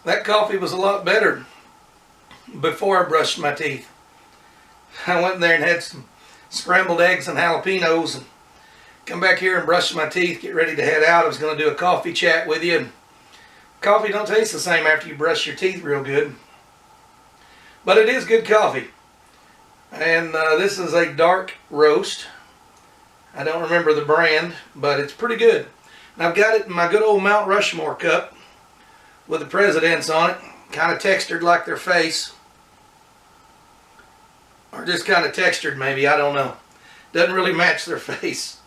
That coffee was a lot better before I brushed my teeth. I went in there and had some scrambled eggs and jalapenos and come back here and brush my teeth, get ready to head out. I was going to do a coffee chat with you. And coffee don't taste the same after you brush your teeth real good. But it is good coffee. And this is a dark roast. I don't remember the brand, but it's pretty good. And I've got it in my good old Mount Rushmore cup with the presidents on it, kind of textured like their face, or just kind of textured maybe, I don't know. Doesn't really match their face.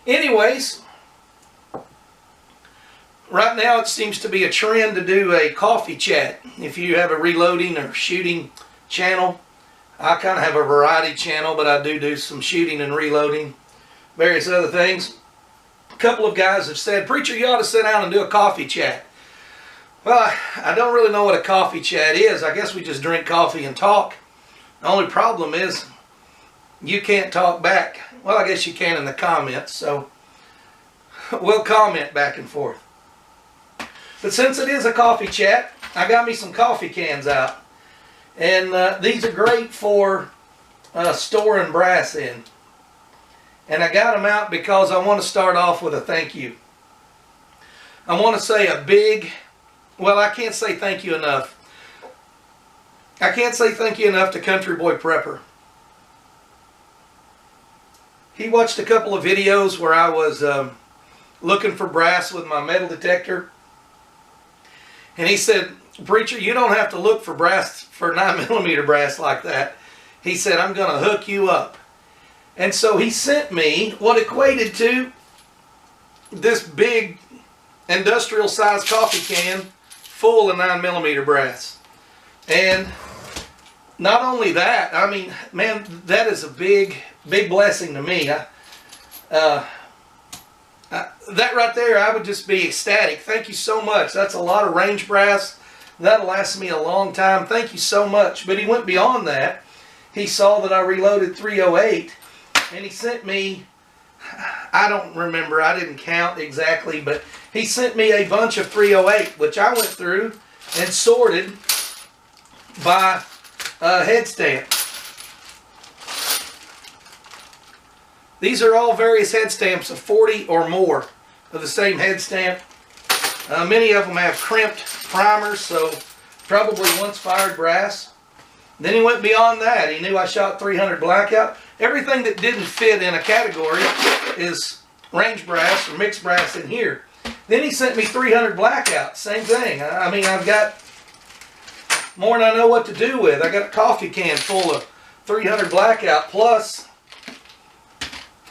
Anyways, right now it seems to be a trend to do a coffee chat. If you have a reloading or shooting channel, I kind of have a variety channel, but I do some shooting and reloading, various other things. A couple of guys have said, "Preacher, you ought to sit down and do a coffee chat." Well, I don't really know what a coffee chat is. I guess we just drink coffee and talk. The only problem is you can't talk back. Well, I guess you can in the comments, so we'll comment back and forth. But since it is a coffee chat, I got me some coffee cans out. And these are great for storing brass in. And I got them out because I want to start off with a thank you. I want to say a big, well, I can't say thank you enough. I can't say thank you enough to CountryBoyPrepper. He watched a couple of videos where I was looking for brass with my metal detector. And he said, "Preacher, you don't have to look for brass, for 9mm brass like that." He said, "I'm going to hook you up." And so he sent me what equated to this big industrial sized coffee can full of 9mm brass. And not only that, I mean, man, that is a big blessing to me. That right there, I would just be ecstatic. Thank you so much. That's a lot of range brass. That'll last me a long time. Thank you so much. But he went beyond that. He saw that I reloaded 308, and he sent me, I don't remember, I didn't count exactly, but he sent me a bunch of 308, which I went through and sorted by head stamp. These are all various head stamps of 40 or more of the same head stamp. Many of them have crimped primers, so probably once fired brass. Then he went beyond that. He knew I shot 300 blackout. Everything that didn't fit in a category is range brass or mixed brass in here. Then he sent me 300 blackout. Same thing. I mean, I've got more than I know what to do with. I got a coffee can full of 300 blackout. Plus,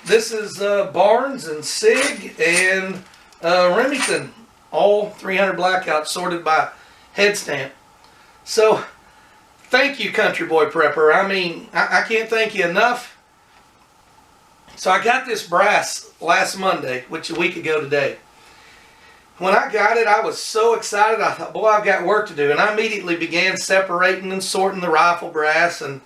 this is Barnes and Sig and Remington. All 300 blackout sorted by head stamp. So, thank you, CountryBoyPrepper. I mean, I can't thank you enough. So I got this brass last Monday, which is a week ago today. When I got it, I was so excited. I thought, boy, I've got work to do. And I immediately began separating and sorting the rifle brass and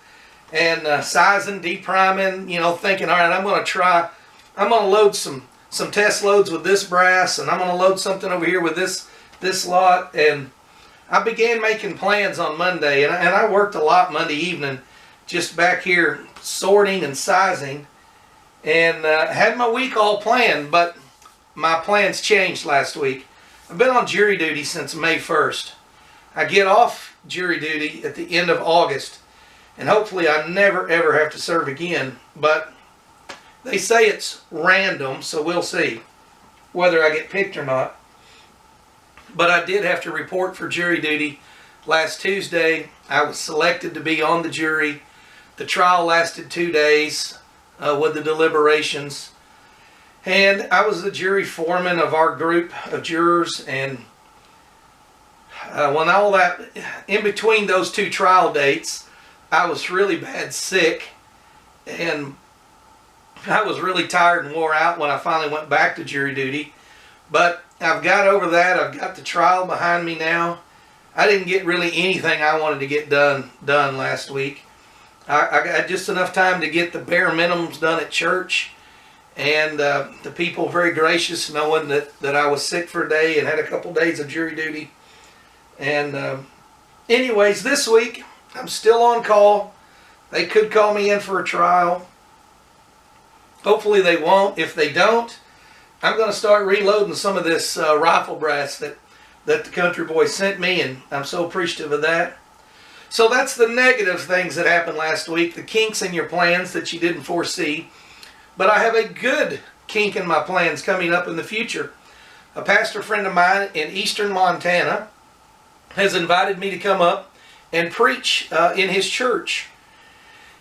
sizing, depriming, you know, thinking, all right, I'm going to load some test loads with this brass, and I'm going to load something over here with this lot. And I began making plans on Monday, and I worked a lot Monday evening just back here sorting and sizing, and had my week all planned, but my plans changed last week. I've been on jury duty since May 1st. I get off jury duty at the end of August, and hopefully I never ever have to serve again, but they say it's random, so we'll see whether I get picked or not. But I did have to report for jury duty last Tuesday. I was selected to be on the jury. The trial lasted 2 days with the deliberations. And I was the jury foreman of our group of jurors. And when all that, in between those 2 trial dates, I was really bad sick. And I was really tired and wore out when I finally went back to jury duty. But I've got over that. I've got the trial behind me now. I didn't get really anything I wanted to get done last week. I got just enough time to get the bare minimums done at church. And the people very gracious, knowing that I was sick for a day and had a couple days of jury duty. And anyways, this week, I'm still on call. They could call me in for a trial. Hopefully they won't. If they don't, I'm going to start reloading some of this rifle brass that the Country Boy sent me, and I'm so appreciative of that. So that's the negative things that happened last week, the kinks in your plans that you didn't foresee. But I have a good kink in my plans coming up in the future. A pastor friend of mine in eastern Montana has invited me to come up and preach in his church.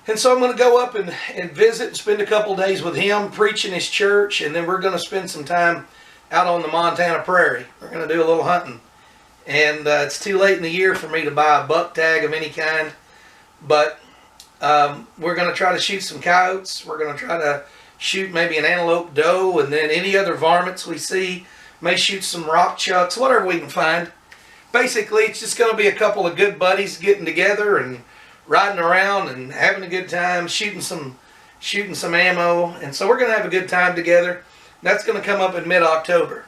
And so I'm going to go up and visit and spend a couple days with him, preach in his church, and then we're going to spend some time out on the Montana prairie. We're going to do a little hunting. And it's too late in the year for me to buy a buck tag of any kind. But we're going to try to shoot some coyotes. We're going to try to shoot maybe an antelope doe, and then any other varmints we see. May shoot some rock chucks, whatever we can find. Basically, it's just going to be a couple of good buddies getting together and riding around and having a good time, shooting some ammo. And so we're going to have a good time together. That's going to come up in mid-October.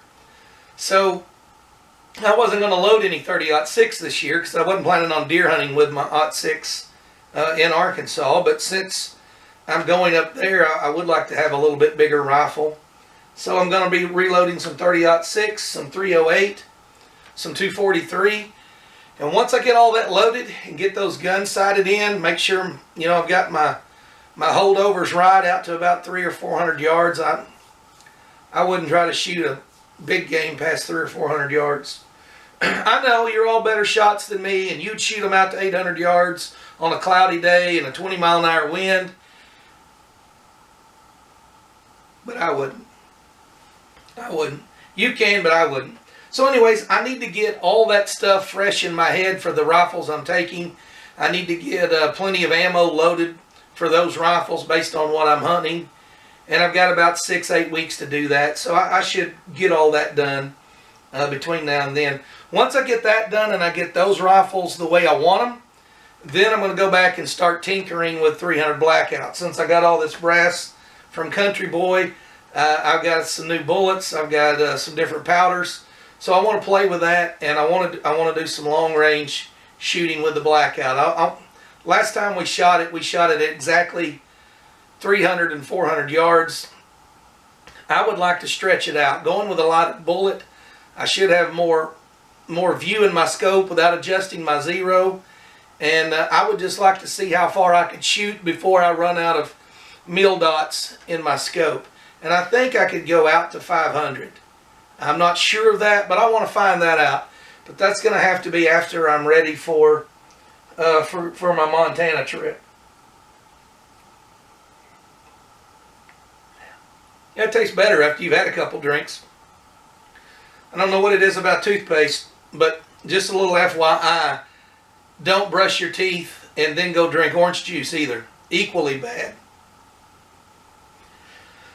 So I wasn't going to load any 30-06 this year because I wasn't planning on deer hunting with my .6 in Arkansas. But since I'm going up there, I would like to have a little bit bigger rifle. So I'm going to be reloading some 30-06, some 308, some 243. And once I get all that loaded and get those guns sighted in, make sure, you know, I've got my holdovers right out to about 300 or 400 yards. I wouldn't try to shoot a big game past 300 or 400 yards. I know you're all better shots than me, and you'd shoot them out to 800 yards on a cloudy day and a 20-mile-an-hour wind. But I wouldn't. You can, but I wouldn't. So anyways, I need to get all that stuff fresh in my head for the rifles I'm taking. I need to get plenty of ammo loaded for those rifles based on what I'm hunting. And I've got about 6-8 weeks to do that. So I should get all that done between now and then. Once I get that done and I get those rifles the way I want them, then I'm going to go back and start tinkering with 300 Blackout. Since I got all this brass from Country Boy, I've got some new bullets. I've got some different powders. So I want to play with that, and I want to do some long range shooting with the Blackout. Last time we shot it at exactly 300 and 400 yards. I would like to stretch it out. Going with a lighted bullet, I should have more view in my scope without adjusting my zero. And I would just like to see how far I could shoot before I run out of mil dots in my scope. And I think I could go out to 500. I'm not sure of that, but I want to find that out. But that's going to have to be after I'm ready for my Montana trip. Yeah, it tastes better after you've had a couple drinks. I don't know what it is about toothpaste, but just a little FYI, don't brush your teeth and then go drink orange juice either. Equally bad.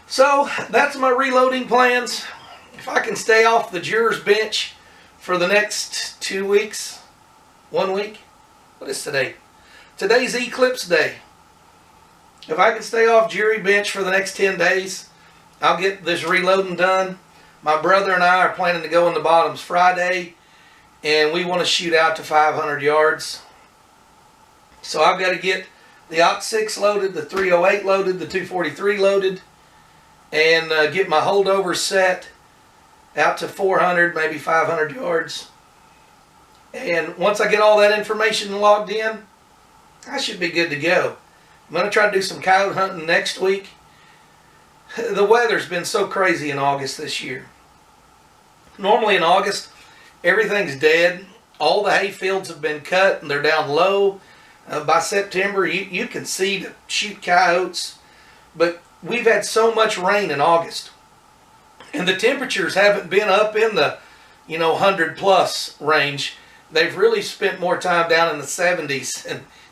So, that's my reloading plans. If I can stay off the juror's bench for the next 2 weeks, 1 week, what is today? Today's Eclipse Day. If I can stay off jury bench for the next 10 days, I'll get this reloading done. My brother and I are planning to go in the bottoms Friday, and we want to shoot out to 500 yards. So I've got to get the .6 loaded, the 308 loaded, the 243 loaded, and get my holdovers set out to 400, maybe 500 yards. And once I get all that information logged in, I should be good to go. I'm going to try to do some coyote hunting next week. The weather's been so crazy in August this year. Normally in August, everything's dead. All the hay fields have been cut and they're down low. By September, you can see to shoot coyotes. But we've had so much rain in August. And the temperatures haven't been up in the, 100 plus range. They've really spent more time down in the 70s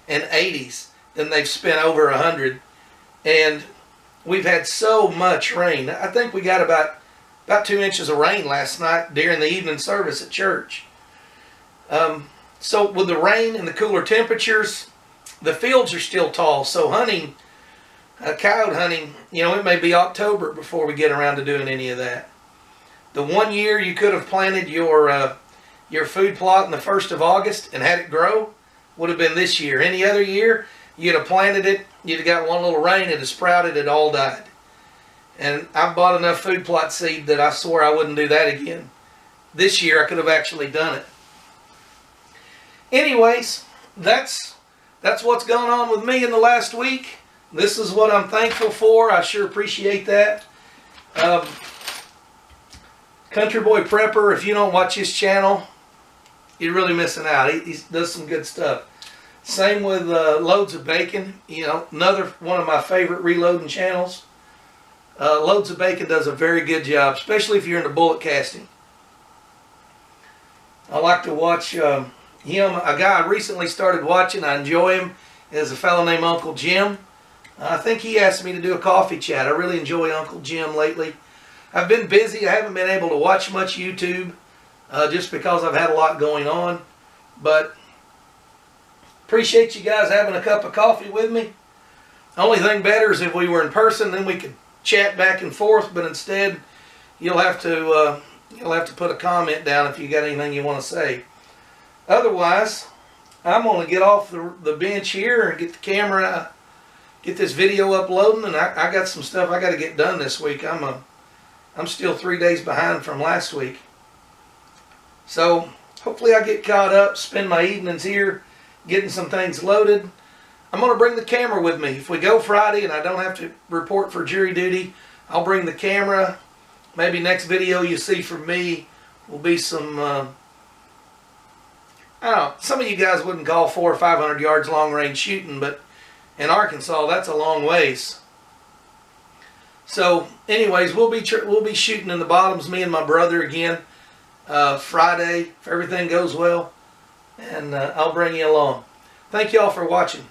and 80s than they've spent over 100. And we've had so much rain. I think we got about 2 inches of rain last night during the evening service at church. So with the rain and the cooler temperatures, the fields are still tall. So hunting, coyote hunting, you know, it may be October before we get around to doing any of that. The one year you could have planted your food plot in the 1st of August and had it grow would have been this year. Any other year, you'd have planted it, you'd have got one little rain, it had sprouted, it all died. And I've bought enough food plot seed that I swore I wouldn't do that again. This year I could have actually done it. Anyways, that's what's going on with me in the last week. This is what I'm thankful for. I sure appreciate that. Country Boy Prepper, if you don't watch his channel, you're really missing out. He does some good stuff. Same with Loads of Bacon. You know, another one of my favorite reloading channels. Loads of Bacon does a very good job, especially if you're into bullet casting. I like to watch him. A guy I recently started watching, I enjoy him, is a fellow named Uncle Jim. I think he asked me to do a coffee chat. I really enjoy Uncle Jim lately. I've been busy. I haven't been able to watch much YouTube just because I've had a lot going on. But appreciate you guys having a cup of coffee with me. Only thing better is if we were in person, then we could chat back and forth. But instead, you'll have to put a comment down if you got anything you want to say. Otherwise, I'm going to get off the bench here and get the camera, get this video uploading, and I got some stuff I got to get done this week. I'm still 3 days behind from last week. So hopefully I get caught up, spend my evenings here getting some things loaded. I'm going to bring the camera with me. If we go Friday and I don't have to report for jury duty, I'll bring the camera. Maybe next video you see from me will be some, I don't know, some of you guys wouldn't call 400 or 500 yards long range shooting, but in Arkansas that's a long ways. So anyways, we'll be shooting in the bottoms, me and my brother again, Friday, if everything goes well, and I'll bring you along. Thank y'all for watching.